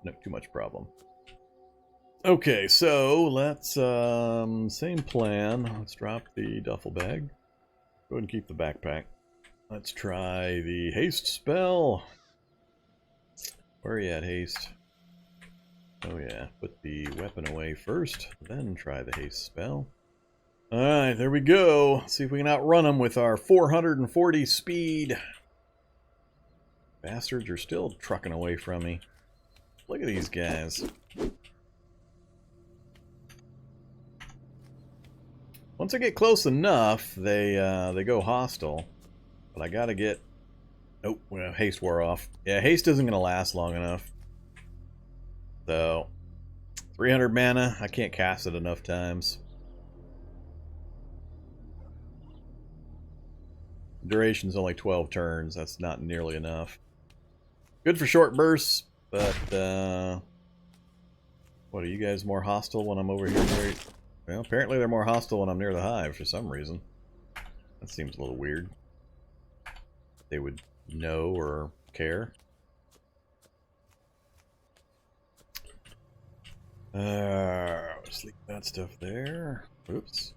no too much problem. Okay, so let's same plan. Let's drop the duffel bag. Go ahead and keep the backpack. Let's try the haste spell. Where are you at, haste? Oh yeah, put the weapon away first, then try the haste spell. Alright, there we go. Let's see if we can outrun them with our 440 speed. Bastards are still trucking away from me. Look at these guys. Once I get close enough, they go hostile. But I gotta get... Nope, well, haste wore off. Yeah, haste isn't gonna last long enough. So, 300 mana, I can't cast it enough times. Duration's only 12 turns, that's not nearly enough. Good for short bursts, but, what, are you guys more hostile when I'm over here? Well, apparently they're more hostile when I'm near the hive for some reason. That seems a little weird. They would know or care. Let's leave that stuff there. Oops.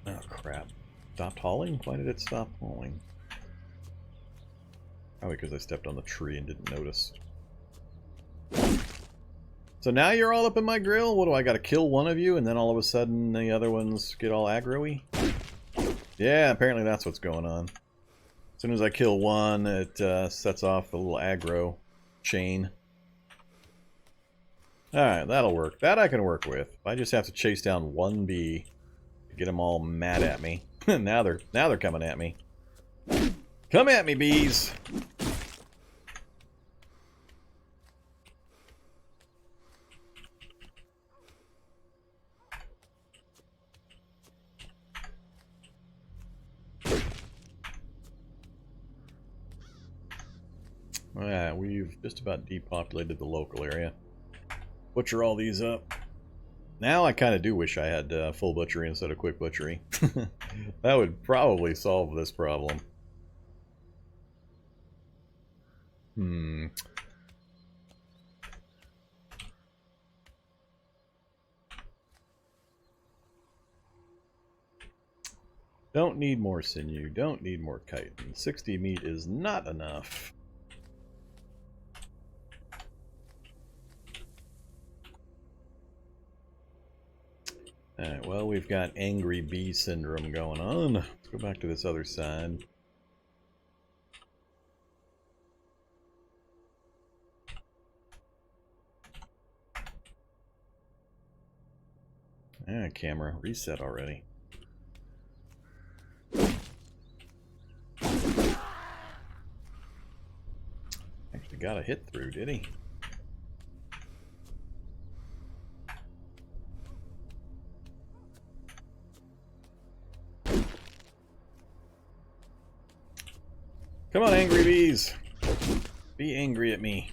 Oh, crap. Stopped hauling? Why did it stop hauling? Probably because I stepped on the tree and didn't notice. So now you're all up in my grill? What do I gotta kill one of you and then all of a sudden the other ones get all aggro-y? Yeah, apparently that's what's going on. As soon as I kill one, it sets off the little aggro chain. Alright, that'll work. That I can work with. I just have to chase down one bee to get them all mad at me. now they're coming at me. Come at me, bees! Alright, we've just about depopulated the local area. Butcher all these up. Now I kind of do wish I had full butchery instead of quick butchery. That would probably solve this problem. Don't need more sinew, don't need more chitin. 60 meat is not enough. Alright, well, we've got angry bee syndrome going on. Let's go back to this other side. Ah, camera, reset already. Actually got a hit through, did he? Come on, angry bees! Be angry at me.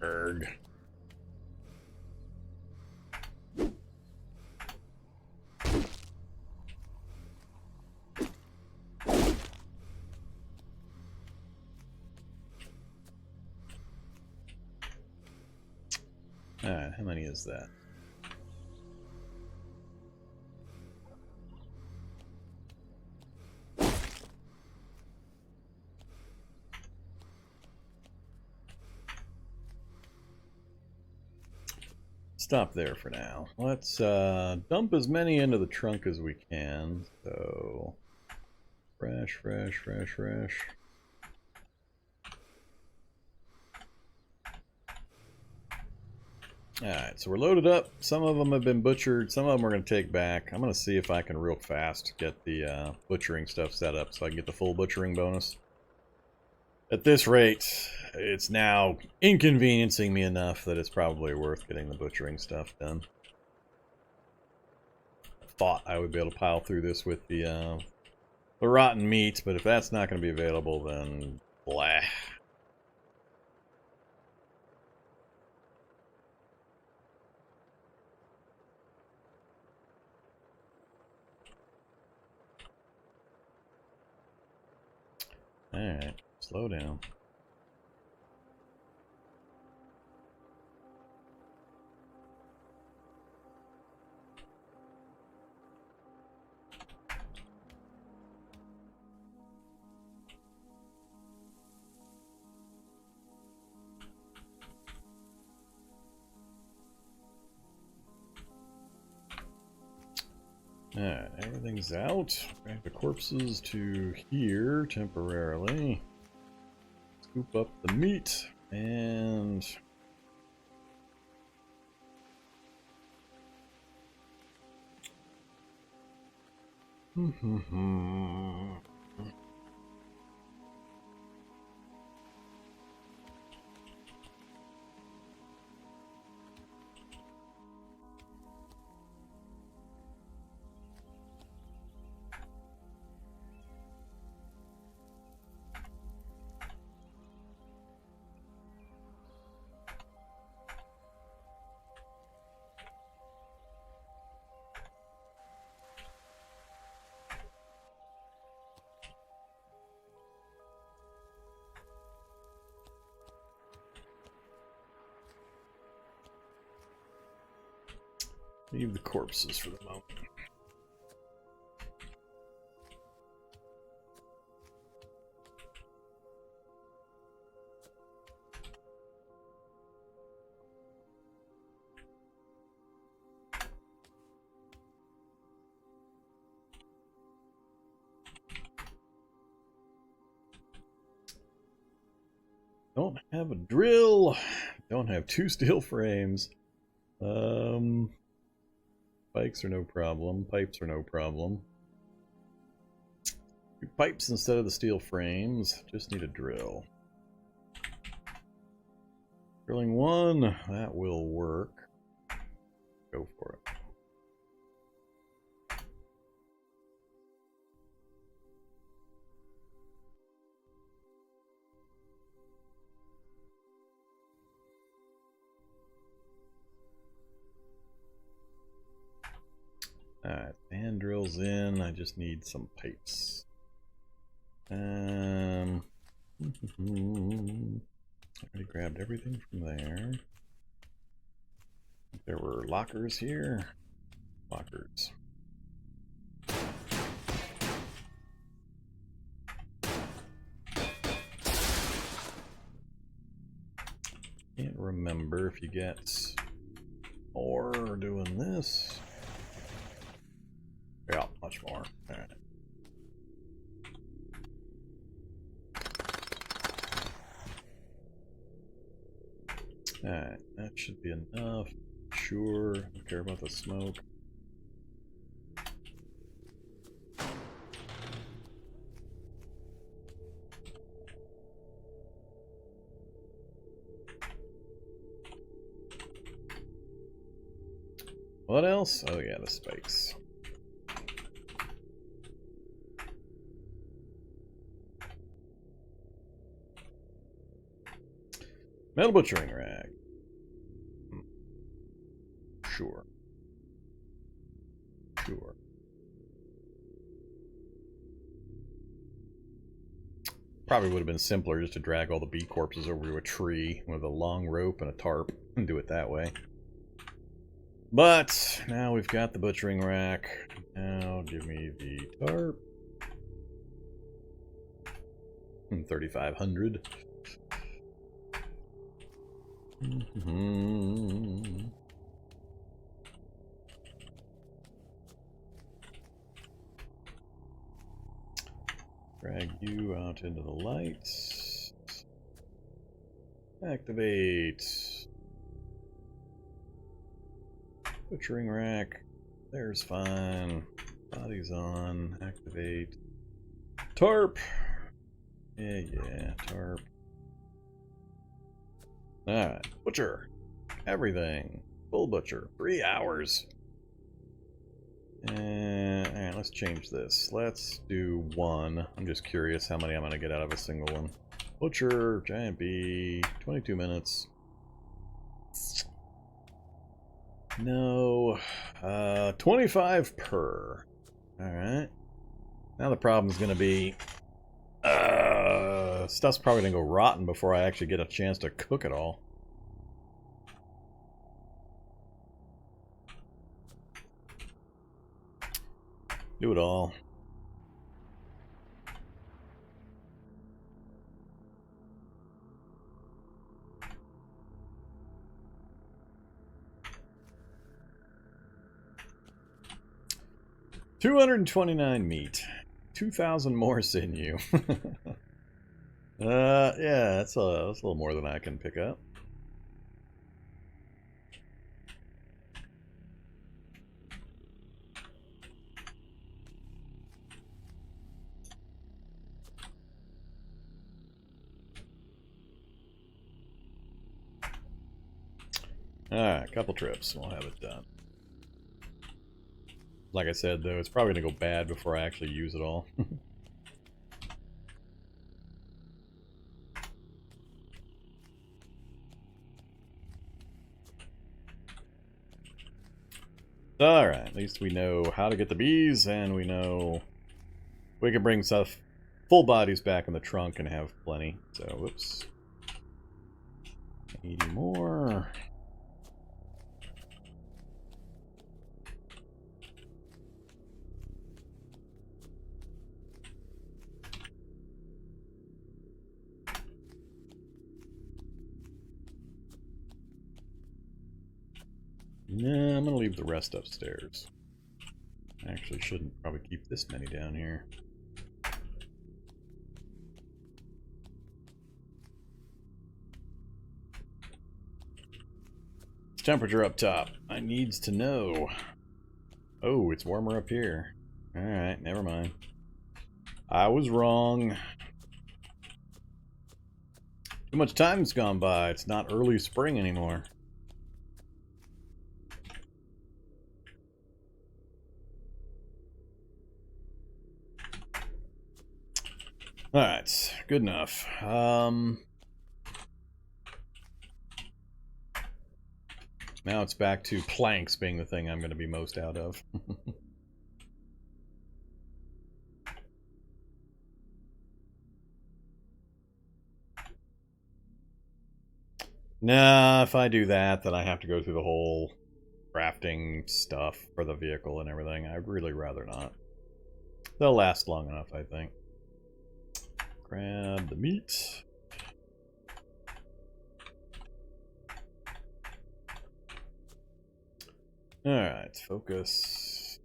Erg. Alright, how many is that? Stop there for now. Let's dump as many into the trunk as we can. So, fresh. Alright, so we're loaded up. Some of them have been butchered. Some of them we're going to take back. I'm going to see if I can real fast get the butchering stuff set up so I can get the full butchering bonus. At this rate, it's now inconveniencing me enough that it's probably worth getting the butchering stuff done. I thought I would be able to pile through this with the rotten meat, but if that's not going to be available, then blah. Alright, slow down. Alright, everything's out. Drag the corpses to here temporarily. Scoop up the meat and leave the corpses for the moment. Don't have a drill. Don't have 2 steel frames. Spikes are no problem. Pipes are no problem. 2 pipes instead of the steel frames. Just need a drill. Drilling 1. That will work. Go for it. Alright, fan drills in. I just need some pipes. I already grabbed everything from there. There were lockers here. Lockers. Can't remember if you get more doing this. Yeah, much more. Alright. Alright, that should be enough. Sure, don't care about the smoke. What else? Oh yeah, the spikes. Metal butchering rack. Sure. Sure. Probably would have been simpler just to drag all the bee corpses over to a tree with a long rope and a tarp and do it that way. But now we've got the butchering rack. Now give me the tarp. 3,500. Drag you out into the lights. Activate. Butchering rack. There's fine. Body's on. Activate. Tarp. Yeah, tarp. Alright, butcher. Everything. Full butcher. 3 hours. Alright, let's change this. Let's do 1. I'm just curious how many I'm going to get out of a single one. Butcher, giant bee, 22 minutes. No. 25 per. Alright. Now the problem is going to be... stuff's probably gonna go rotten before I actually get a chance to cook it all. Do it all. $229 meat. 2,000 more sinew. Yeah, that's a little more than I can pick up. Alright, a couple trips, we'll have it done. Like I said, though, it's probably going to go bad before I actually use it all. Alright, at least we know how to get the bees, and we know we can bring stuff, full bodies back in the trunk and have plenty. So, whoops. 80 more. Nah, I'm gonna leave the rest upstairs. I actually shouldn't probably keep this many down here. Temperature up top. I needs to know. Oh, it's warmer up here. Alright, never mind. I was wrong. Too much time's gone by. It's not early spring anymore. Alright, good enough. Now it's back to planks being the thing I'm going to be most out of. Nah, if I do that, then I have to go through the whole crafting stuff for the vehicle and everything. I'd really rather not. They'll last long enough, I think. Grab the meat. Alright, focus.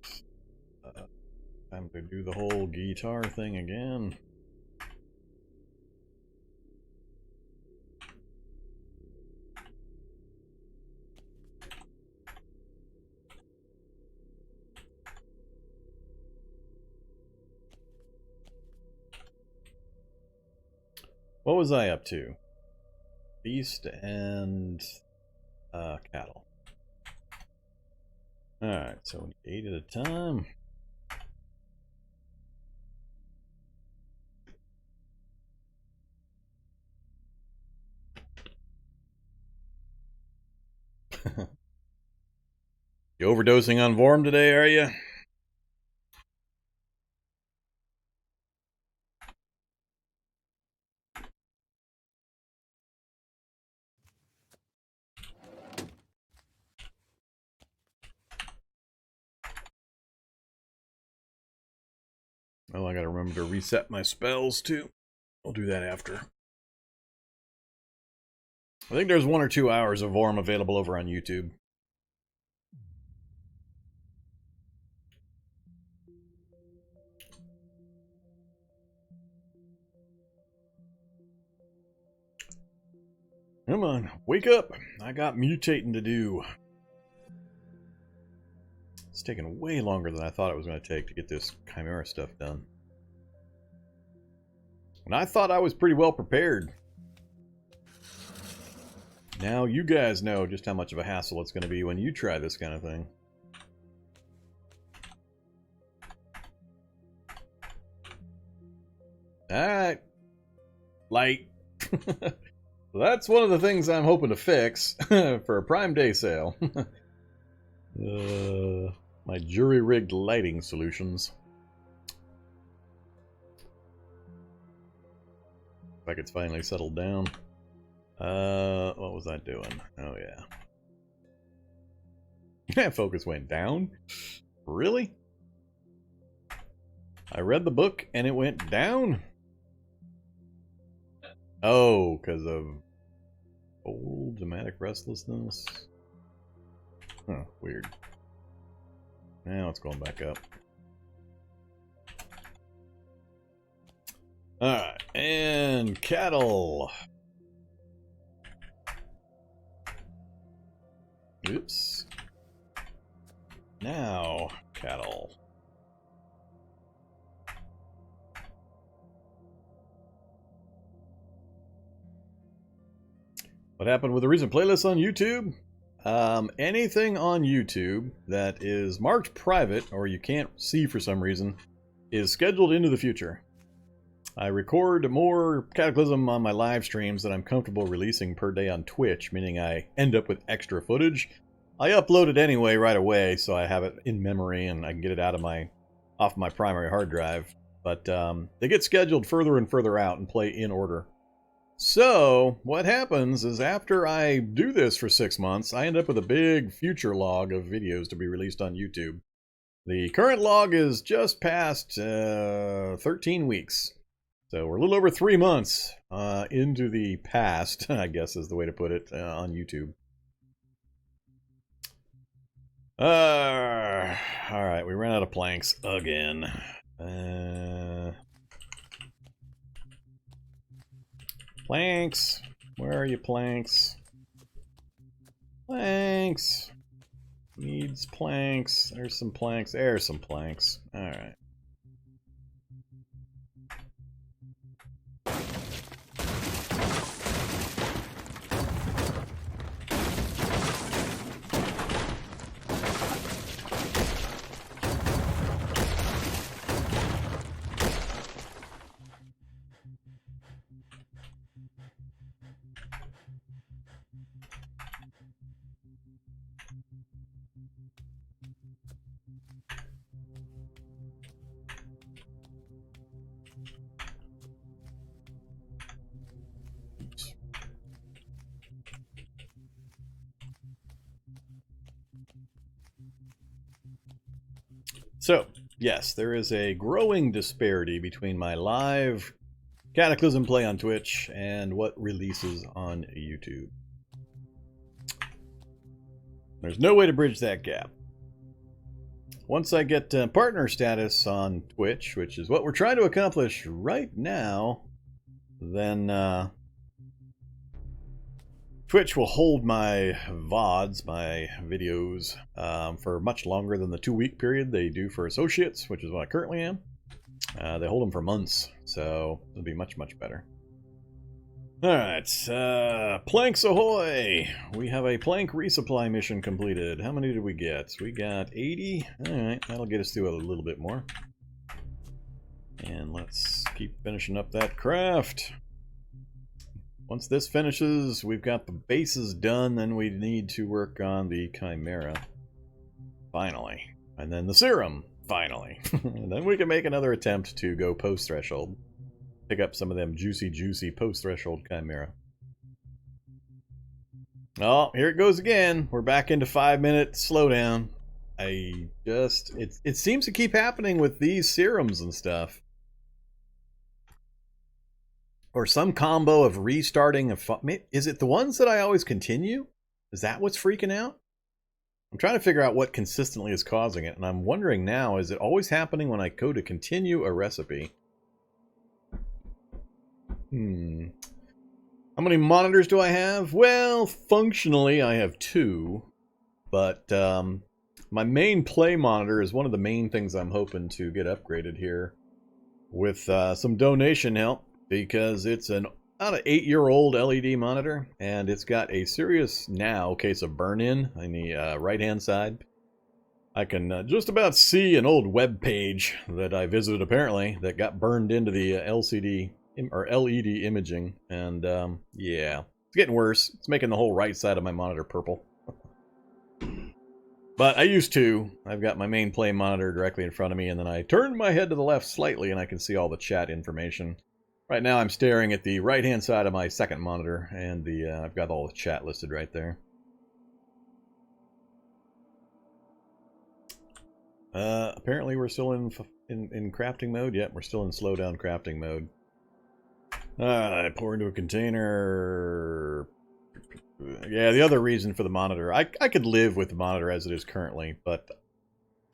Time to do the whole guitar thing again. What was I up to? Beast and cattle. Alright, so 8 at a time. You overdosing on Vorm today, are you? Oh, I gotta remember to reset my spells too. I'll do that after. I think there's 1 or 2 hours of Vorm available over on YouTube. Come on, wake up! I got mutating to do. It's taken way longer than I thought it was going to take to get this Chimera stuff done. And I thought I was pretty well prepared. Now you guys know just how much of a hassle it's going to be when you try this kind of thing. Alright. Light. That's one of the things I'm hoping to fix for a Prime Day sale. My jury-rigged lighting solutions. like it's finally settled down. What was I doing? Oh yeah. Focus went down? Really? I read the book and it went down? Oh, because of old dramatic restlessness? Huh, weird. Now it's going back up. Alright, and cattle. Oops. Now, cattle. What happened with the recent playlist on YouTube? Anything on YouTube that is marked private or you can't see for some reason is scheduled into the future. I record more Cataclysm on my live streams than I'm comfortable releasing per day on Twitch, meaning I end up with extra footage. I upload it anyway right away, so I have it in memory and I can get it off my primary hard drive. But they get scheduled further and further out and play in order. So what happens is after I do this for 6 months, I end up with a big future log of videos to be released on YouTube. The current log is just past 13 weeks. So we're a little over 3 months into the past, I guess is the way to put it, on YouTube. Alright, we ran out of planks again. Planks! Where are you, planks? Planks! Needs planks. There's some planks. There's some planks. Alright. So, yes, there is a growing disparity between my live Cataclysm play on Twitch and what releases on YouTube. There's no way to bridge that gap. Once I get partner status on Twitch, which is what we're trying to accomplish right now, then Twitch will hold my VODs, my videos, for much longer than the 2-week period they do for associates, which is what I currently am. They hold them for months, so it'll be much, much better. Alright, planks ahoy! We have a plank resupply mission completed. How many did we get? We got 80. Alright, that'll get us through a little bit more. And let's keep finishing up that craft. Once this finishes, we've got the bases done, then we need to work on the Chimera. Finally. And then the serum. Finally. And then we can make another attempt to go post-threshold. Pick up some of them juicy, juicy post-threshold Chimera. Oh, here it goes again. We're back into 5-minute slowdown. It seems to keep happening with these serums and stuff. Or some combo of restarting is it the ones that I always continue? Is that what's freaking out? I'm trying to figure out what consistently is causing it, and I'm wondering now, is it always happening when I go to continue a recipe? How many monitors do I have? Well, functionally I have 2, but my main play monitor is one of the main things I'm hoping to get upgraded here with some donation help. Because it's about an 8-year-old LED monitor, and it's got a serious case of burn-in on the right-hand side. I can just about see an old web page that I visited apparently that got burned into the LCD or LED imaging, and yeah, it's getting worse. It's making the whole right side of my monitor purple. But I used to. I've got my main play monitor directly in front of me, and then I turn my head to the left slightly, and I can see all the chat information. Right now I'm staring at the right-hand side of my second monitor, and the I've got all the chat listed right there. Apparently we're still in crafting mode. Yep, we're still in slowdown crafting mode. I pour into a container. Yeah, the other reason for the monitor, I could live with the monitor as it is currently, but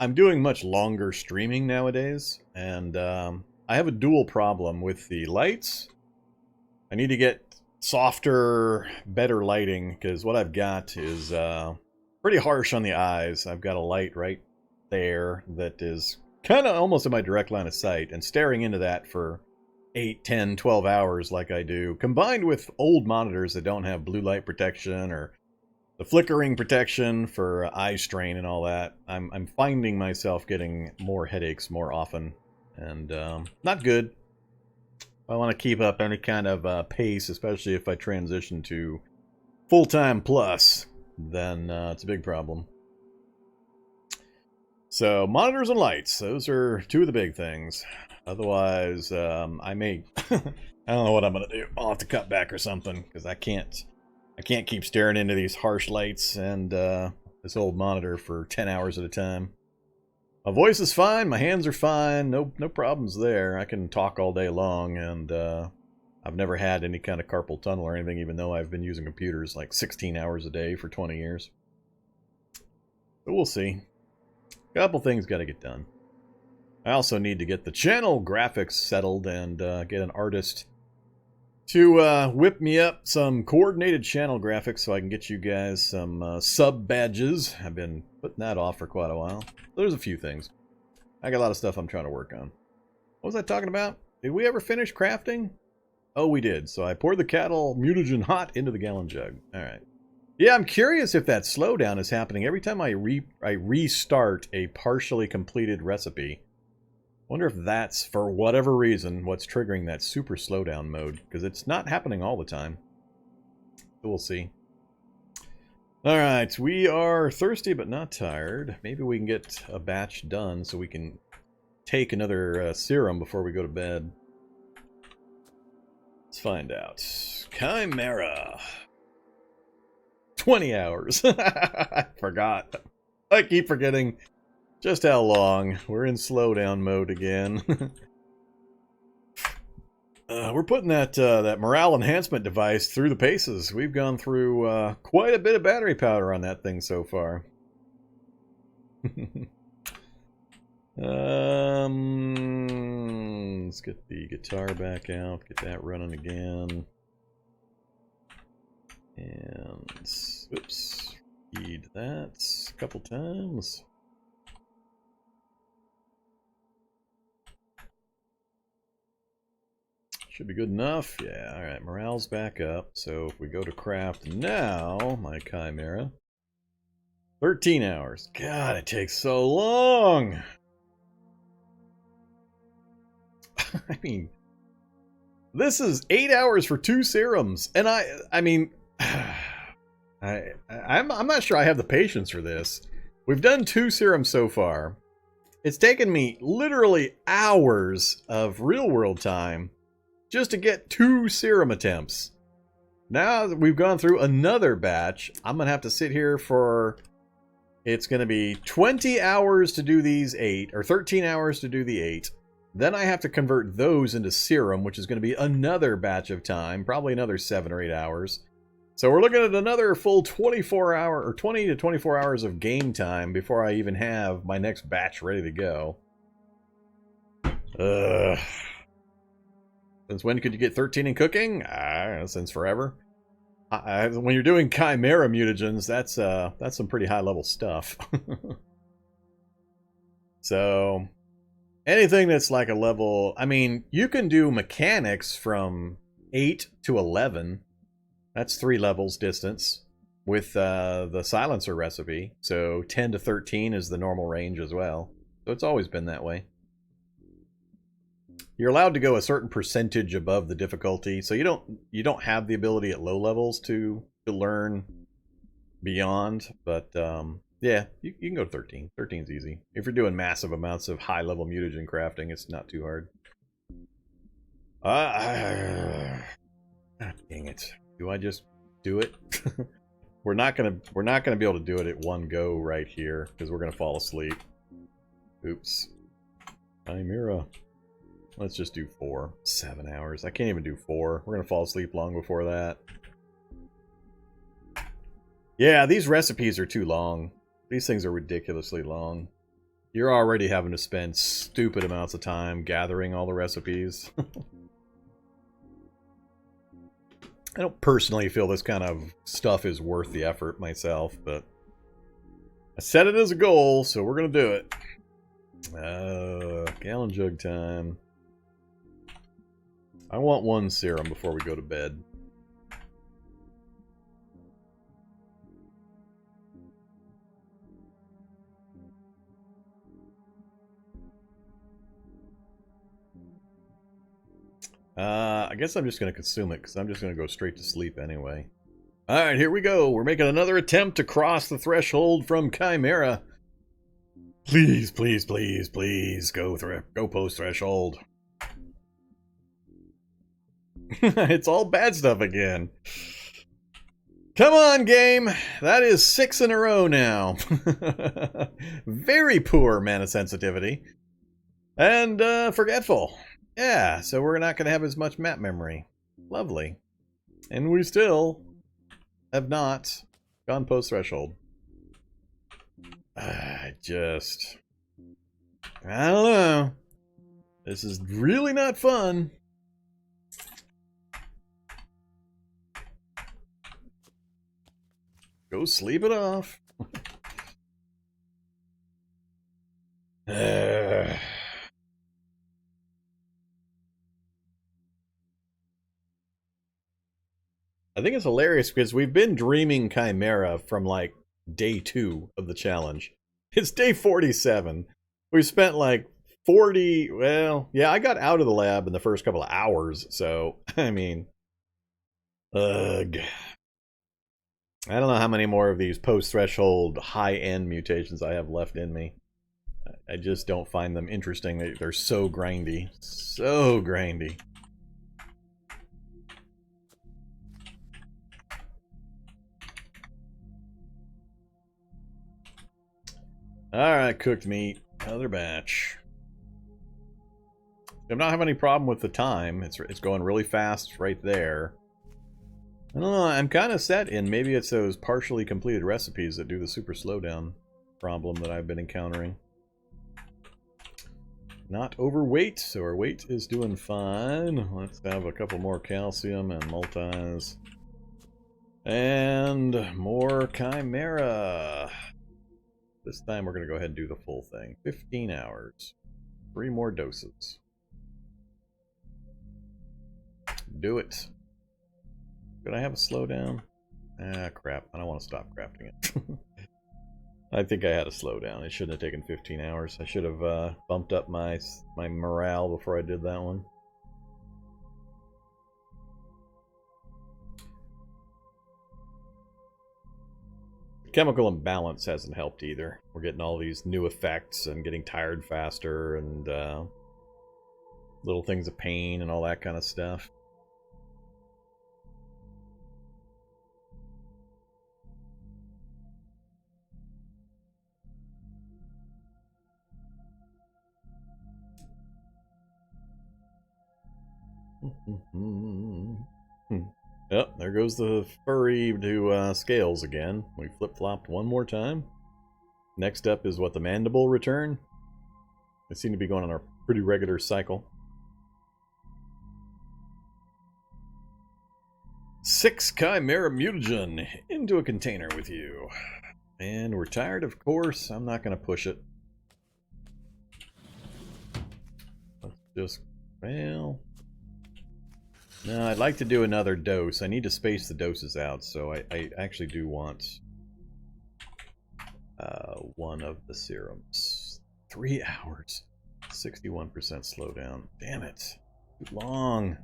I'm doing much longer streaming nowadays, and I have a dual problem with the lights. I need to get softer, better lighting, because what I've got is pretty harsh on the eyes. I've got a light right there that is kind of almost in my direct line of sight, and staring into that for 8, 10, 12 hours like I do, combined with old monitors that don't have blue light protection or the flickering protection for eye strain and all that, I'm finding myself getting more headaches more often, and not good. I want to keep up any kind of pace, especially if I transition to full-time plus, then it's a big problem. So, monitors and lights, those are two of the big things. Otherwise, I may, I don't know what I'm going to do. I'll have to cut back or something, because I can't keep staring into these harsh lights and this old monitor for 10 hours at a time. My voice is fine, my hands are fine, no problems there. I can talk all day long, and I've never had any kind of carpal tunnel or anything, even though I've been using computers like 16 hours a day for 20 years. But we'll see. A couple things got to get done. I also need to get the channel graphics settled and get an artist to whip me up some coordinated channel graphics so I can get you guys some sub badges. I've been putting that off for quite a while. There's a few things. I got a lot of stuff I'm trying to work on. What was I talking about? Did we ever finish crafting? Oh, we did. So I poured the cattle mutagen hot into the gallon jug. All right. Yeah, I'm curious if that slowdown is happening every time I restart a partially completed recipe. Wonder if that's, for whatever reason, what's triggering that super slowdown mode, because it's not happening all the time. So we'll see. Alright, we are thirsty but not tired. Maybe we can get a batch done so we can take another serum before we go to bed. Let's find out. Chimera. 20 hours. I forgot. I keep forgetting just how long. We're in slowdown mode again. We're putting that that morale enhancement device through the paces. We've gone through quite a bit of battery power on that thing so far. Let's get the guitar back out, get that running again. And, oops, feed that a couple times. Should be good enough. Yeah, alright, morale's back up. So if we go to craft now, my Chimera, 13 hours. God, it takes so long! I mean, this is 8 hours for 2 serums, and I mean, I'm not sure I have the patience for this. We've done 2 serums so far. It's taken me literally hours of real-world time just to get 2 serum attempts. Now that we've gone through another batch, I'm going to have to sit here for... It's going to be 20 hours to do these 8, or 13 hours to do the 8. Then I have to convert those into serum, which is going to be another batch of time, probably another 7 or 8 hours. So we're looking at another full 24 hour, or 20 to 24 hours of game time before I even have my next batch ready to go. Since when could you get 13 in cooking? Since forever. When you're doing Chimera mutagens, that's some pretty high level stuff. So, anything that's like a level... I mean, you can do mechanics from 8 to 11. That's 3 levels distance with the silencer recipe. So 10 to 13 is the normal range as well. So it's always been that way. You're allowed to go a certain percentage above the difficulty, so you don't have the ability at low levels to learn beyond. But yeah, you can go to 13. 13's easy. If you're doing massive amounts of high level mutagen crafting, it's not too hard. God dang it. Do I just do it? We're not gonna be able to do it at one go right here, because we're gonna fall asleep. Oops. Chimera. Let's just do 4. 7 hours. I can't even do 4. We're gonna fall asleep long before that. Yeah, these recipes are too long. These things are ridiculously long. You're already having to spend stupid amounts of time gathering all the recipes. I don't personally feel this kind of stuff is worth the effort myself, but I set it as a goal, so we're going to do it. Gallon jug time. I want 1 serum before we go to bed. I guess I'm just going to consume it, because I'm just going to go straight to sleep anyway. Alright, here we go. We're making another attempt to cross the threshold from Chimera. Please, please, please, please, go post-threshold. It's all bad stuff again. Come on, game. That is 6 in a row now. Very poor mana sensitivity. And forgetful. Yeah, so we're not going to have as much map memory. Lovely. And we still have not gone post-threshold. I don't know. This is really not fun. Go sleep it off. I think it's hilarious because we've been dreaming Chimera from like day 2 of the challenge. It's day 47. We've spent like 40, well, yeah, I got out of the lab in the first couple of hours, so, I mean, ugh. I don't know how many more of these post-threshold high-end mutations I have left in me. I just don't find them interesting. They're so grindy. So grindy. Alright, cooked meat. Another batch. I'm not having any problem with the time. It's going really fast right there. I don't know, I'm kind of set in. Maybe it's those partially completed recipes that do the super slowdown problem that I've been encountering. Not overweight, so our weight is doing fine. Let's have a couple more calcium and multis. And more Chimera. This time we're going to go ahead and do the full thing. 15 hours. 3 more doses. Do it. Could I have a slowdown? Ah, crap. I don't want to stop crafting it. I think I had a slowdown. It shouldn't have taken 15 hours. I should have bumped up my morale before I did that one. Chemical imbalance hasn't helped either. We're getting all these new effects and getting tired faster and little things of pain and all that kind of stuff. Yep, there goes the furry to scales again. We flip-flopped one more time. Next up is what, the mandible return? They seem to be going on a pretty regular cycle. 6 Chimera Mutagen into a container with you. And we're tired, of course. I'm not going to push it. Let's just, well... No, I'd like to do another dose. I need to space the doses out, so I actually do want one of the serums. 3 hours. 61% slowdown. Damn it. Too long.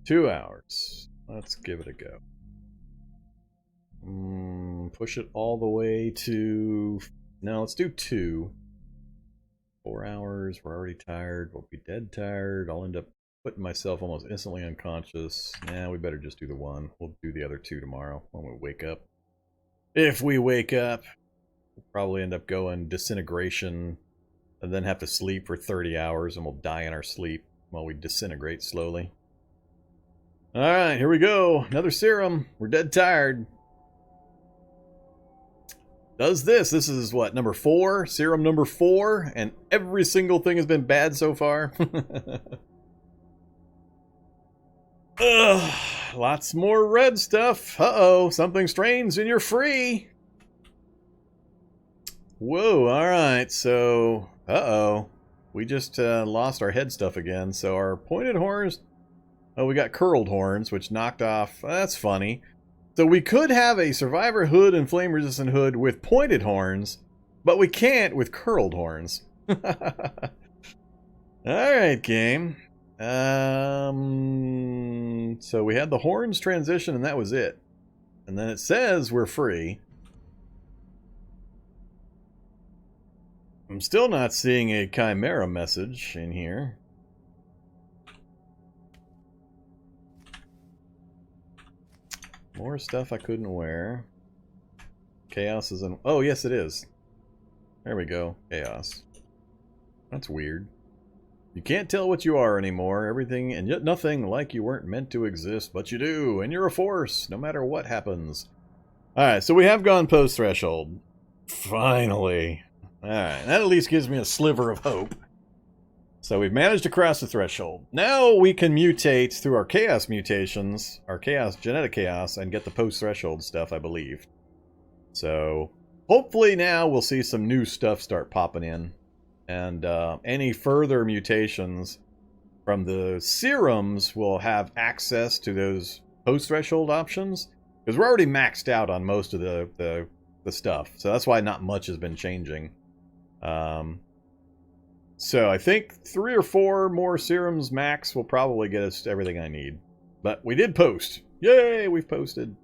2 hours. Let's give it a go. Push it all the way to... No, let's do 2. 4 hours. We're already tired. We'll be dead tired. I'll end up putting myself almost instantly unconscious. Nah, we better just do the 1. We'll do the other 2 tomorrow when we wake up. If we wake up, we'll probably end up going disintegration and then have to sleep for 30 hours and we'll die in our sleep while we disintegrate slowly. Alright, here we go. Another serum. We're dead tired. Does this. This is what, number 4? Serum number 4? And every single thing has been bad so far. Ugh, lots more red stuff. Uh-oh, something strange and you're free. Whoa, alright, so... Uh-oh. We just lost our head stuff again. So our pointed horns... Oh, we got curled horns, which knocked off... That's funny. So we could have a survivor hood and flame resistant hood with pointed horns, but we can't with curled horns. Alright, game. So we had the horns transition and that was it. And then it says we're free. I'm still not seeing a Chimera message in here. More stuff I couldn't wear. Chaos is in... Oh, yes it is. There we go. Chaos. That's weird. You can't tell what you are anymore. Everything and yet nothing like you weren't meant to exist, but you do. And you're a force, no matter what happens. Alright, so we have gone post-threshold. Finally. Alright, that at least gives me a sliver of hope. So we've managed to cross the threshold. Now we can mutate through our chaos mutations, our chaos, genetic chaos, and get the post-threshold stuff, I believe. So hopefully now we'll see some new stuff start popping in. And any further mutations from the serums will have access to those post-threshold options. Because we're already maxed out on most of the stuff. So that's why not much has been changing. So I think 3 or 4 more serums max will probably get us everything I need. But we did post. Yay, we've posted.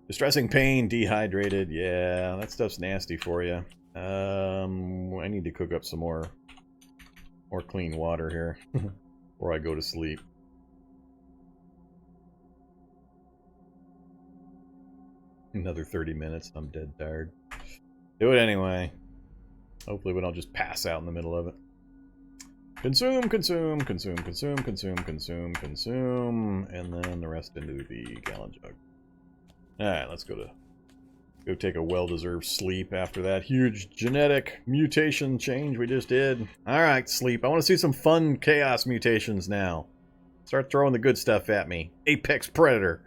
Distressing pain, dehydrated. Yeah, that stuff's nasty for you. I need to cook up some more clean water here before I go to sleep. Another 30 minutes. I'm dead tired. Do it anyway. Hopefully we don't just pass out in the middle of it. Consume, consume, consume, consume, consume, consume, consume, and then the rest into the gallon jug. Alright, let's go take a well-deserved sleep after that huge genetic mutation change we just did. Alright, sleep. I want to see some fun chaos mutations now. Start throwing the good stuff at me. Apex Predator.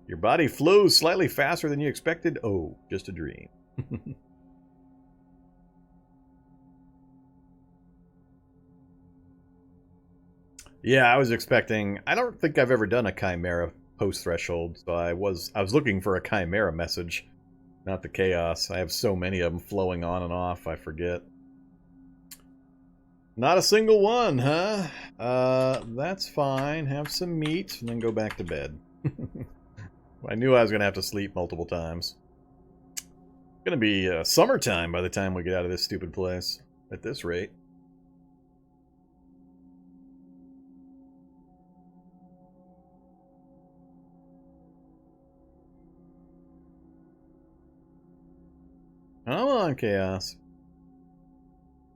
Your body flows slightly faster than you expected. Oh, just a dream. Yeah, I was expecting... I don't think I've ever done a Chimera post-threshold, so I was looking for a Chimera message, not the Chaos. I have so many of them flowing on and off, I forget. Not a single one, huh? That's fine. Have some meat, and then go back to bed. I knew I was going to have to sleep multiple times. It's going to be summertime by the time we get out of this stupid place, at this rate. Come on, Chaos.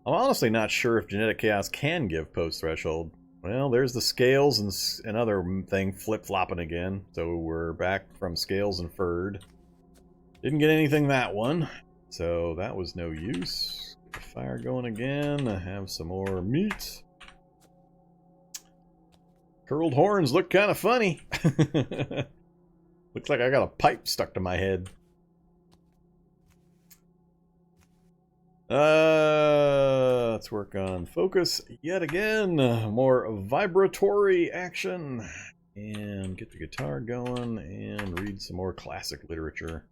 I'm honestly not sure if Genetic Chaos can give post-threshold. Well, there's the Scales and another thing flip-flopping again. So we're back from Scales and Furred. Didn't get anything that one. So that was no use. Get the fire going again. I have some more meat. Curled horns look kind of funny. Looks like I got a pipe stuck to my head. Let's work on focus yet again. More vibratory action. And get the guitar going and read some more classic literature.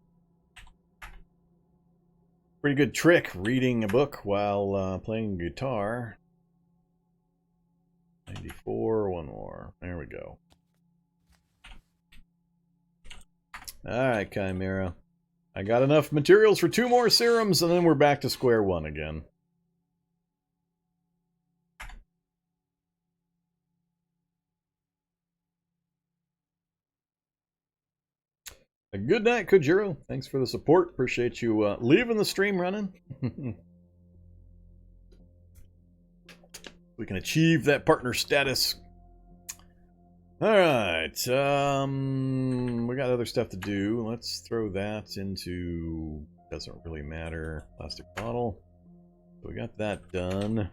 Pretty good trick, reading a book while playing guitar. 94, one more. There we go. Alright, Chimera. I got enough materials for 2 more serums, and then we're back to square one again. Good night, Kojiro. Thanks for the support. Appreciate you leaving the stream running. We can achieve that partner status. Alright, we got other stuff to do. Let's throw that into... doesn't really matter. Plastic bottle. So we got that done.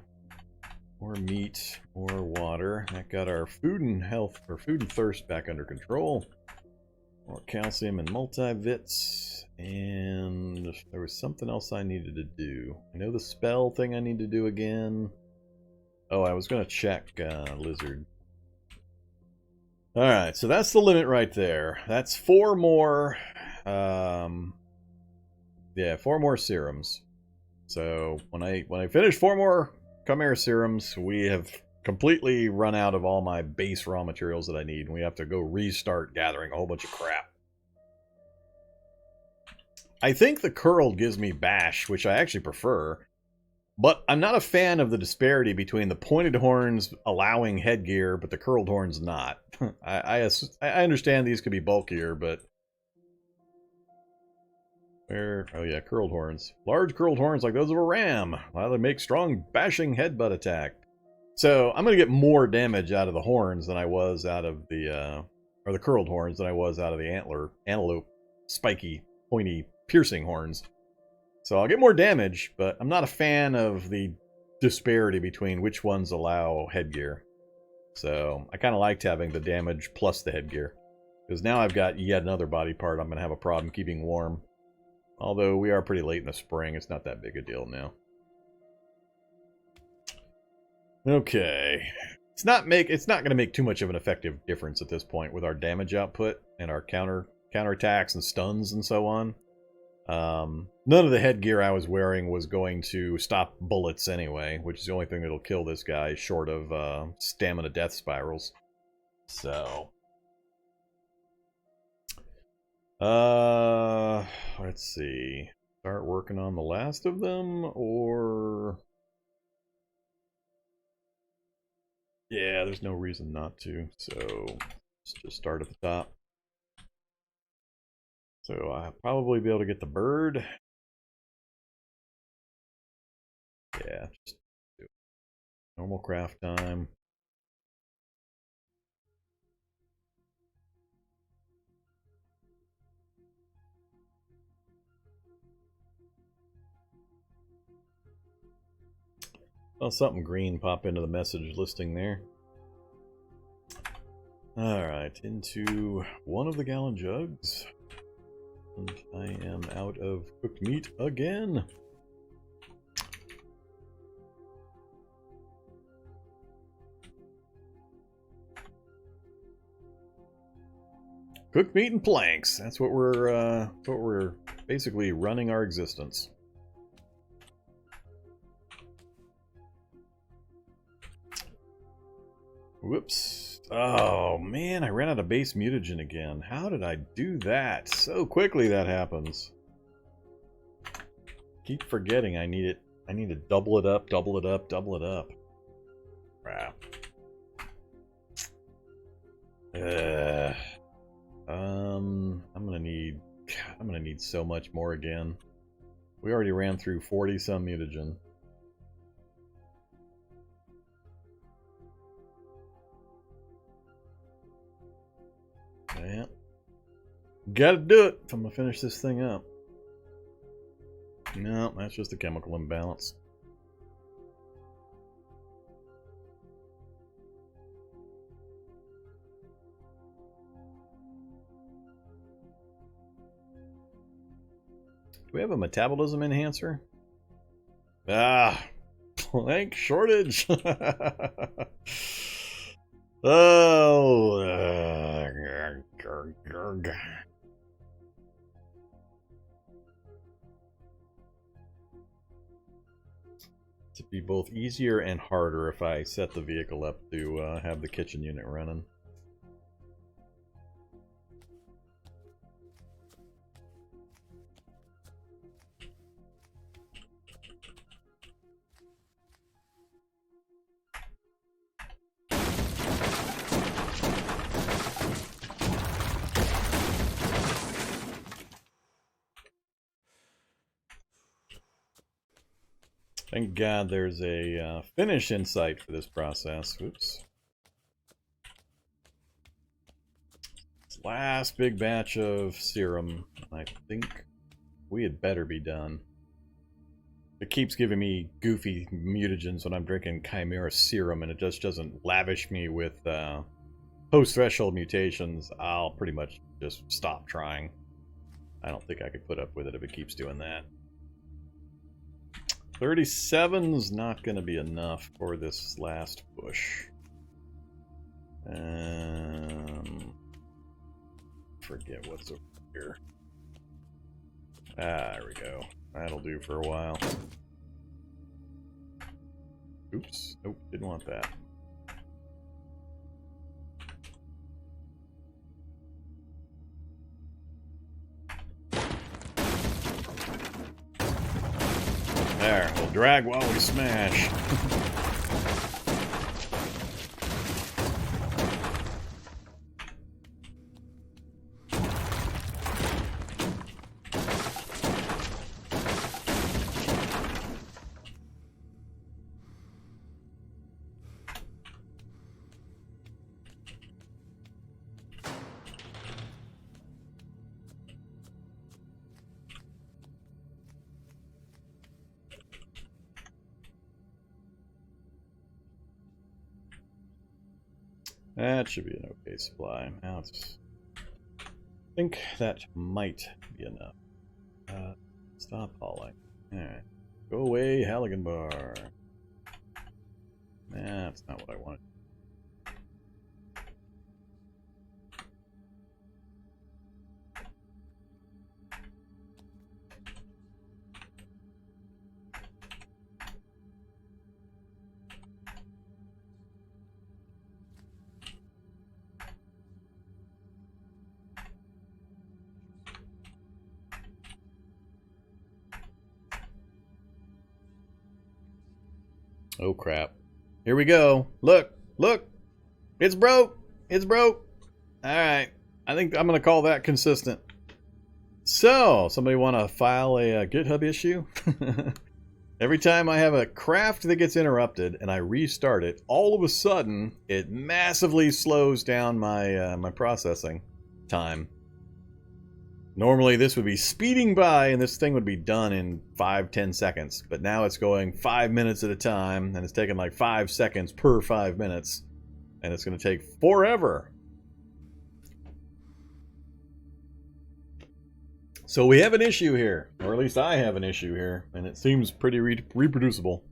More meat, more water. That got our food and health, or food and thirst back under control. More calcium and multivits. And there was something else I needed to do. I know the spell thing I need to do again. Oh, I was going to check Lizard. Alright, so that's the limit right there. That's 4 more... yeah, 4 more serums. So when I finish 4 more Chimera serums, we have completely run out of all my base raw materials that I need. And we have to go restart gathering a whole bunch of crap. I think the curled gives me bash, which I actually prefer. But I'm not a fan of the disparity between the pointed horns allowing headgear, but the curled horns not. I understand these could be bulkier, but... Where? Oh yeah, curled horns. Large curled horns like those of a ram. Allow them to make strong bashing headbutt attack. So I'm going to get more damage out of the horns than I was out of the... or the curled horns than I was out of the antelope, spiky, pointy, piercing horns. So I'll get more damage, but I'm not a fan of the disparity between which ones allow headgear. So I kind of liked having the damage plus the headgear. Because now I've got yet another body part I'm going to have a problem keeping warm. Although we are pretty late in the spring, it's not that big a deal now. Okay. It's not going to make too much of an effective difference at this point with our damage output and our counterattacks and stuns and so on. None of the headgear I was wearing was going to stop bullets anyway, which is the only thing that'll kill this guy short of stamina death spirals. So, let's see. Start working on the last of them, or... Yeah, there's no reason not to, so let's just start at the top. So I'll probably be able to get the bird. Yeah, just do it. Normal craft time. Well, something green pop into the message listing there. Alright, into one of the gallon jugs. And I am out of cooked meat again. Cooked meat and planks. That's what we're basically running our existence. Whoops. Oh man, I ran out of base mutagen again. How did I do that? So quickly that happens. Keep forgetting I need it. I need to double it up, double it up, double it up. Crap. I'm gonna need so much more again. We already ran through 40 some mutagen. Yeah. Gotta do it if I'm gonna finish this thing up. No, that's just a chemical imbalance. Do we have a metabolism enhancer? Ah, plank shortage. Oh, it'd be both easier and harder if I set the vehicle up to have the kitchen unit running. Thank God there's a finish in sight for this process. Oops. Last big batch of serum. I think we had better be done. It keeps giving me goofy mutagens when I'm drinking Chimera serum, and it just doesn't lavish me with post-threshold mutations. I'll pretty much just stop trying. I don't think I could put up with it if it keeps doing that. 37's not going to be enough for this last push. Forget what's over here. Ah, there we go. That'll do for a while. Oops. Nope, didn't want that. There, we'll drag while we smash. That should be an okay supply. Now it's... I think that might be enough. Stop hauling. Alright. Go away, Halligan Bar. That's not what I wanted. Oh crap. Here we go. Look, look. It's broke. It's broke. Alright. I think I'm going to call that consistent. So, somebody want to file a GitHub issue? Every time I have a craft that gets interrupted and I restart it, all of a sudden it massively slows down my my processing time. Normally this would be speeding by and this thing would be done in 5-10 seconds. But now it's going 5 minutes at a time and it's taking like 5 seconds per 5 minutes. And it's going to take forever. So we have an issue here. Or at least I have an issue here. And it seems pretty reproducible.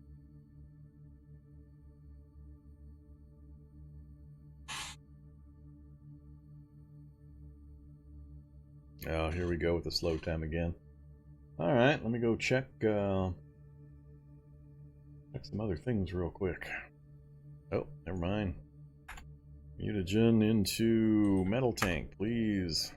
Oh, here we go with the slow time again. Alright, let me go check some other things real quick. Oh, never mind. Mutagen into metal tank, please.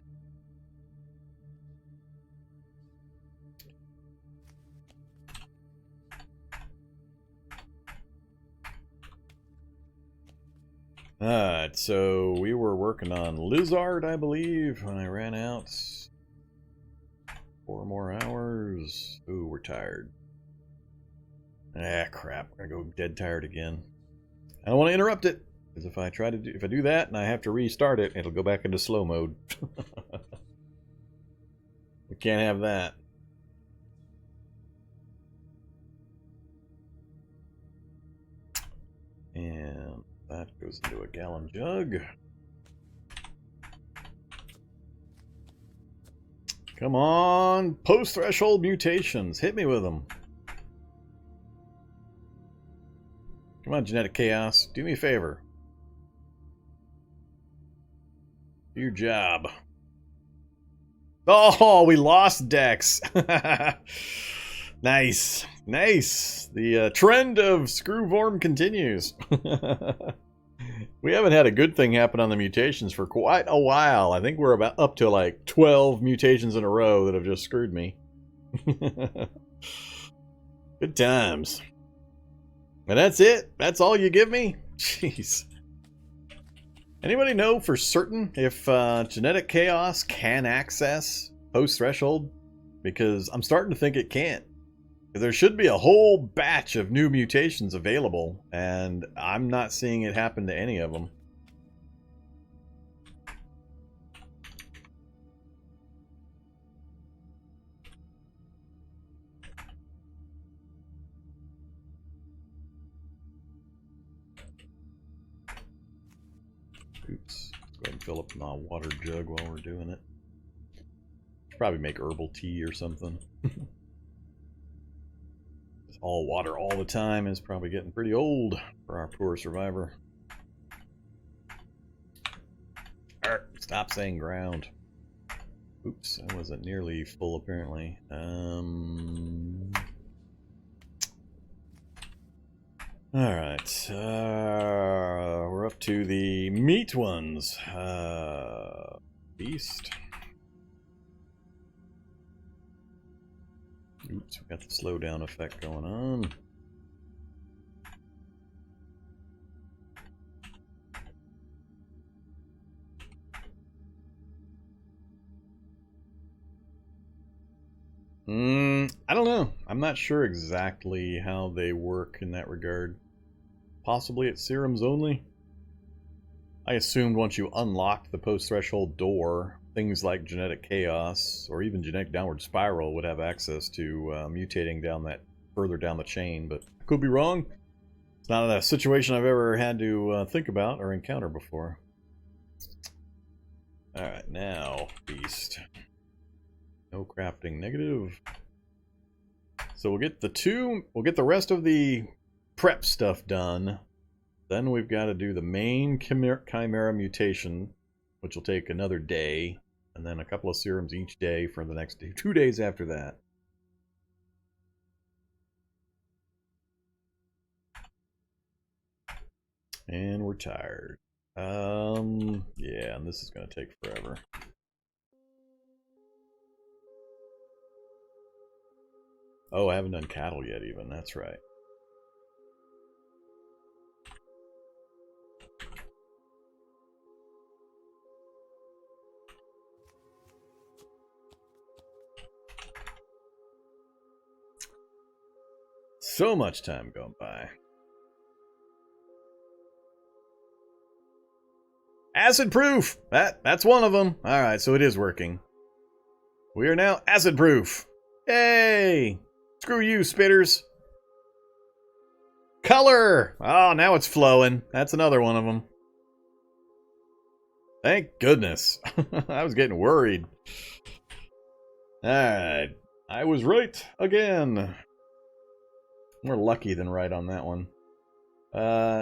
Alright, so we were working on Lizard, I believe, when I ran out. 4 more hours. Ooh, we're tired. Ah, crap. I'm gonna go dead tired again. I don't want to interrupt it, because if I do that and I have to restart it, it'll go back into slow mode. We can't have that. And that goes into a gallon jug. Come on, post-threshold mutations. Hit me with them. Come on, genetic chaos. Do me a favor. Do your job. Oh, we lost Dex. Nice. Nice. The trend of Screw Vorm continues. We haven't had a good thing happen on the mutations for quite a while. I think we're about up to like 12 mutations in a row that have just screwed me. Good times. And that's it? That's all you give me? Jeez. Anybody know for certain if Genetic Chaos can access post-threshold? Because I'm starting to think it can't. There should be a whole batch of new mutations available, and I'm not seeing it happen to any of them. Oops. Let's go ahead and fill up my water jug while we're doing it. Should probably make herbal tea or something. All water all the time is probably getting pretty old for our poor survivor. Stop saying ground. Oops, I wasn't nearly full apparently. Alright, we're up to the meat ones. Beast. Oops, we got the slowdown effect going on. I don't know. I'm not sure exactly how they work in that regard. Possibly it's serums only. I assumed once you unlocked the post-threshold door, things like genetic chaos or even genetic downward spiral would have access to mutating down that further down the chain, but I could be wrong. It's not a situation I've ever had to think about or encounter before. Alright, now, beast. No crafting negative. So we'll get the rest of the prep stuff done. Then we've got to do the main Chimera mutation, which will take another day, and then a couple of serums each day for the next 2 days after that. And we're tired. Yeah, and this is going to take forever. Oh, I haven't done cattle yet even, that's right. So much time going by. Acid proof! That's one of them. Alright, so it is working. We are now acid proof. Yay! Screw you, spitters. Color! Oh, now it's flowing. That's another one of them. Thank goodness. I was getting worried. Alright. I was right again. More lucky than right on that one.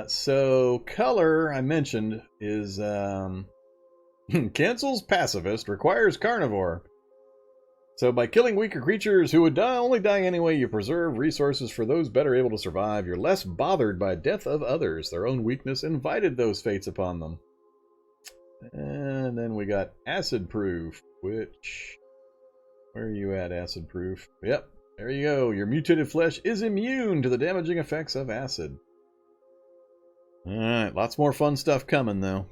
So color I mentioned is cancels pacifist, requires carnivore. So by killing weaker creatures who would only die anyway, you preserve resources for those better able to survive. You're less bothered by death of others. Their own weakness invited those fates upon them. And then we got acid proof, which... Where are you at, acid proof? Yep, there you go. Your mutated flesh is immune to the damaging effects of acid. Alright, lots more fun stuff coming, though.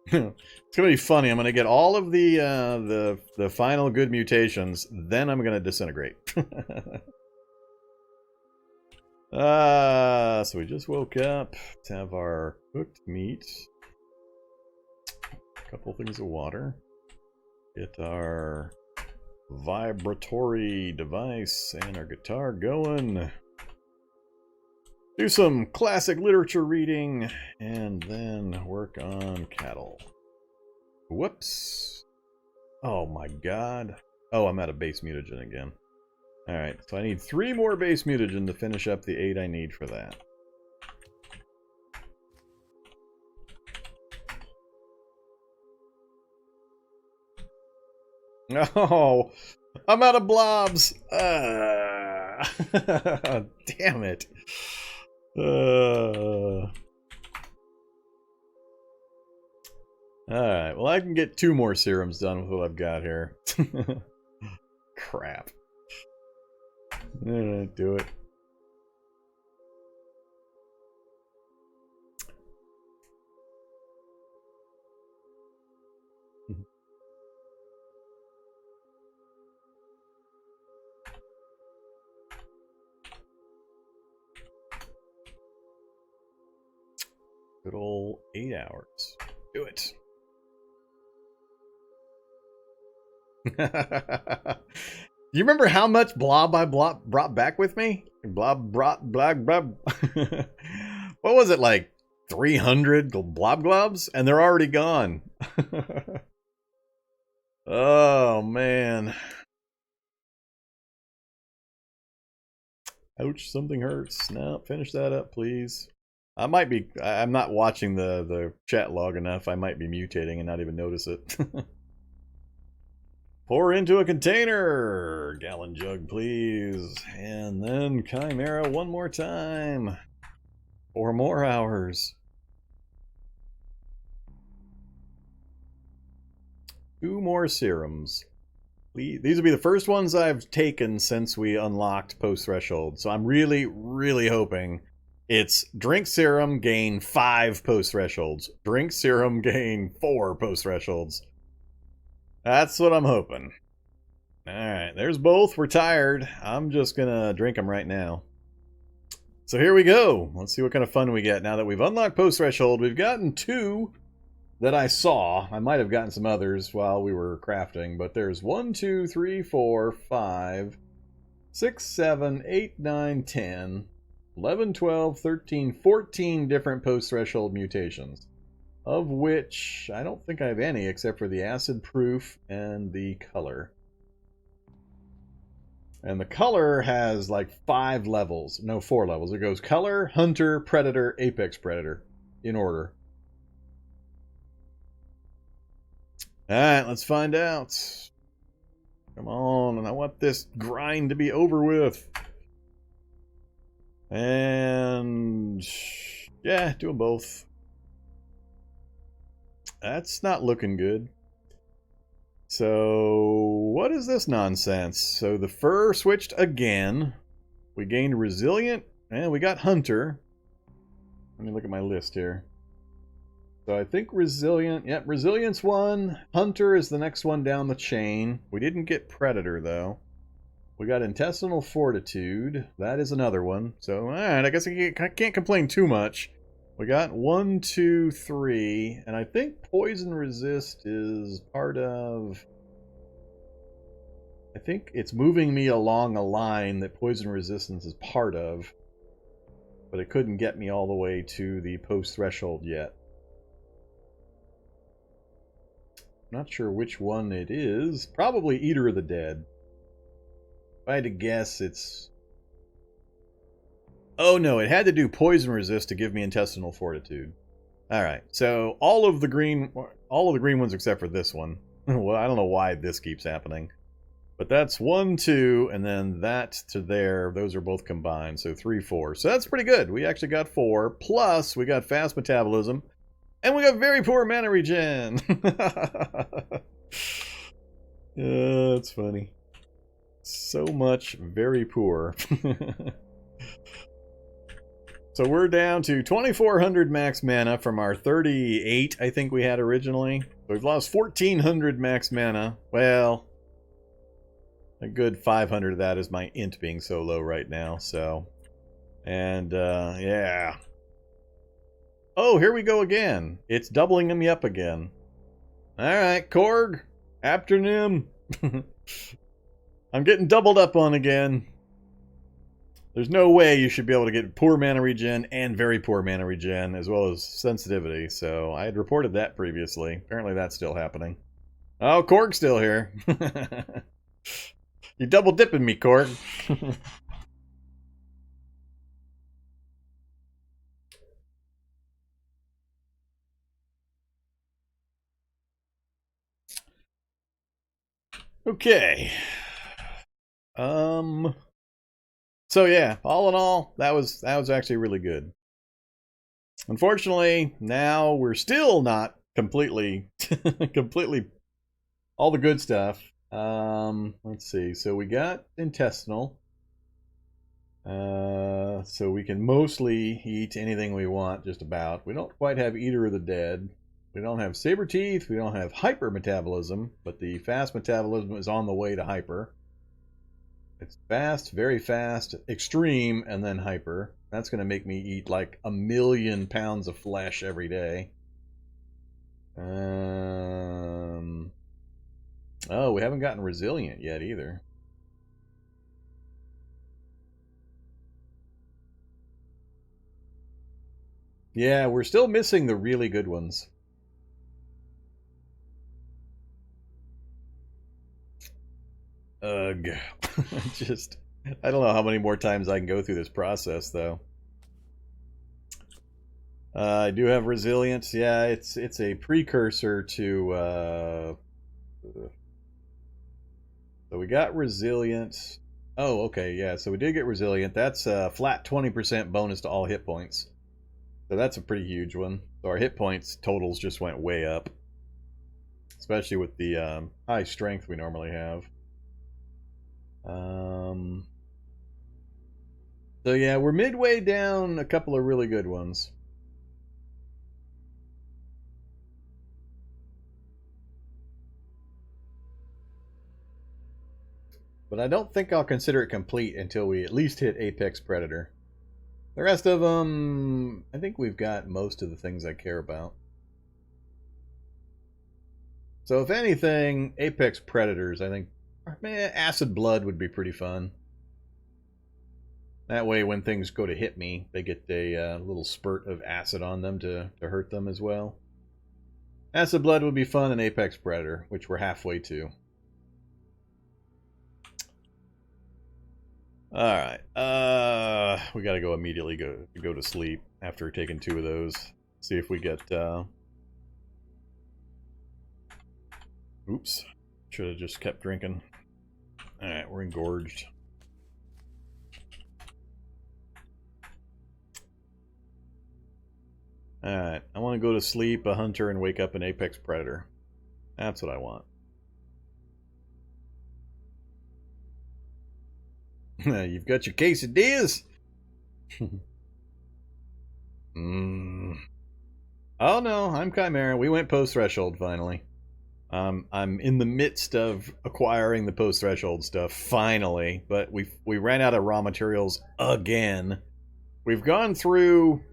It's gonna be funny. I'm gonna get all of the final good mutations, then I'm gonna disintegrate. So we just woke up to have our cooked meat. A couple things of water. Get our vibratory device and our guitar going. Do some classic literature reading, and then work on cattle. Whoops. Oh my god. Oh, I'm out of base mutagen again. Alright, so I need 3 more base mutagen to finish up the 8 I need for that. Oh, I'm out of blobs. Damn it. Alright, well I can get 2 more serums done with what I've got here. Crap. Do it. Good old 8 hours. Do it. You remember how much blob I brought back with me? Blob. What was it, like 300 blob globs? And they're already gone. Oh, man. Ouch, something hurts. No, finish that up, please. I'm not watching the chat log enough. I might be mutating and not even notice it. Pour into a container. Gallon jug, please. And then Chimera one more time. 4 more hours. 2 more serums. These will be the first ones I've taken since we unlocked post-threshold. So I'm really, really hoping it's drink serum, gain 5 post-thresholds. Drink serum, gain 4 post-thresholds. That's what I'm hoping. Alright, there's both. We're tired. I'm just gonna drink them right now. So here we go. Let's see what kind of fun we get now that we've unlocked post-threshold. We've gotten 2 that I saw. I might have gotten some others while we were crafting, but there's 1, 2, 3, 4, 5, 6, 7, 8, 9, 10, 11, 12, 13, 14 different post-threshold mutations, of which I don't think I have any except for the acid proof and the color. And the color has like 5 levels. No, 4 levels. It goes color, hunter, predator, apex predator in order. Alright, let's find out. Come on, and I want this grind to be over with. And yeah, do them both. That's not looking good. So, what is this nonsense? So the fur switched again. We gained resilient, and we got hunter. Let me look at my list here. So I think resilient, yep, resilience 1. Hunter is the next one down the chain. We didn't get predator though. We got intestinal fortitude. That is another one. So, alright, I guess I can't complain too much. We got 1, 2, 3, and I think poison resist is part of... I think it's moving me along a line that poison resistance is part of, but it couldn't get me all the way to the post-threshold yet. Not sure which one it is. Probably Eater of the Dead. If I had to guess, it's... Oh no, it had to do poison resist to give me intestinal fortitude. Alright, so all of the green ones except for this one. Well, I don't know why this keeps happening. But that's 1, 2, and then that to there. Those are both combined, so 3, 4. So that's pretty good. We actually got 4. Plus, we got fast metabolism. And we got very poor mana regen. That's funny. So much very poor. So we're down to 2,400 max mana from our 38, I think we had originally. So we've lost 1,400 max mana. Well, a good 500 of that is my int being so low right now. So, and yeah. Oh, here we go again. It's doubling me up again. Alright, Korg. Afternoon. I'm getting doubled up on again. There's no way you should be able to get poor mana regen and very poor mana regen, as well as sensitivity. So I had reported that previously. Apparently that's still happening. Oh, Korg's still here. You double dipping me, Korg. Okay. So yeah, all in all, that was actually really good. Unfortunately, now we're still not completely all the good stuff. Let's see. So we got intestinal. So we can mostly eat anything we want, just about. We don't quite have Eater of the Dead. We don't have saber teeth. We don't have hyper metabolism, but the fast metabolism is on the way to hyper. It's fast, very fast, extreme, and then hyper. That's going to make me eat like 1,000,000 pounds of flesh every day. Oh, we haven't gotten resilient yet either. Yeah, we're still missing the really good ones. Ugh. Just, I don't know how many more times I can go through this process, though. I do have resilience. Yeah, it's a precursor to... So we got resilient. Oh, okay, yeah, so we did get resilient. That's a flat 20% bonus to all hit points. So that's a pretty huge one. So our hit points totals just went way up. Especially with the high strength we normally have. So yeah, we're midway down a couple of really good ones. But I don't think I'll consider it complete until we at least hit Apex Predator. The rest of them, I think we've got most of the things I care about. So if anything, Apex Predators, I think, Acid Blood would be pretty fun. That way when things go to hit me, they get a little spurt of acid on them to hurt them as well. Acid Blood would be fun in Apex Predator, which we're halfway to. Alright, we gotta go immediately go to sleep after taking 2 of those. See if we get, oops, should have just kept drinking. Alright, we're engorged. Alright, I want to go to sleep a hunter and wake up an Apex Predator. That's what I want. You've got your quesadillas. Oh no, I'm Chimera. We went post-threshold finally. I'm in the midst of acquiring the post-threshold stuff finally, but we ran out of raw materials again. We've gone through,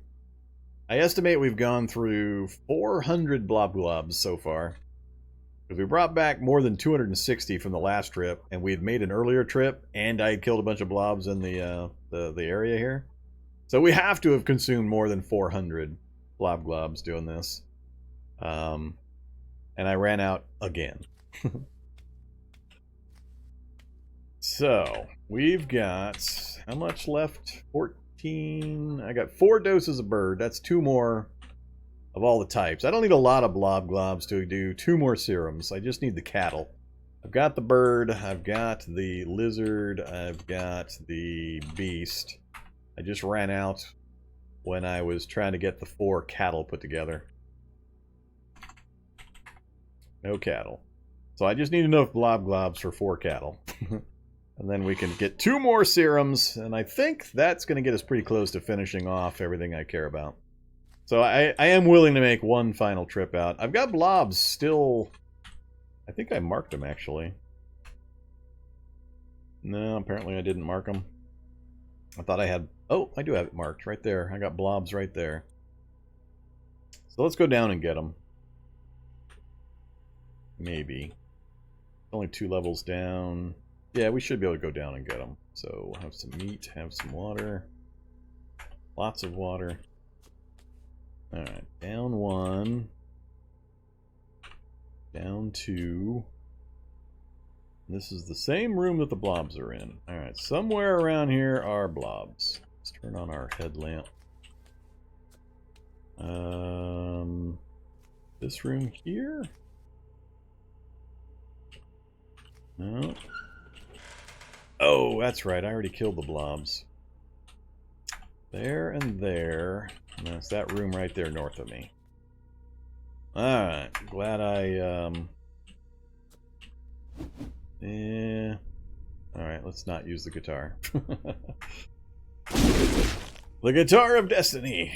I estimate we've gone through 400 blob globs so far. Because we brought back more than 260 from the last trip, and we had made an earlier trip, and I had killed a bunch of blobs in the area here. So we have to have consumed more than 400 blob globs doing this. And I ran out again. So, we've got, how much left? 14, I got 4 doses of bird, that's 2 more of all the types. I don't need a lot of blob globs to do 2 more serums. I just need the cattle. I've got the bird, I've got the lizard, I've got the beast. I just ran out when I was trying to get the 4 cattle put together. No cattle. So I just need enough blob globs for 4 cattle. And then we can get 2 more serums, and I think that's going to get us pretty close to finishing off everything I care about. So I am willing to make one final trip out. I've got blobs still... I think I marked them, actually. No, apparently I didn't mark them. I thought I had... Oh, I do have it marked right there. I got blobs right there. So let's go down and get them. Maybe. Only 2 levels down. Yeah, we should be able to go down and get them. So have some meat, have some water. Lots of water. Alright, down 1. Down 2. This is the same room that the blobs are in. Alright, somewhere around here are blobs. Let's turn on our headlamp. This room here? No. Oh, that's right. I already killed the blobs. There and there. And that's that room right there north of me. Alright. Glad I, yeah. Alright, let's not use the guitar. The Guitar of Destiny.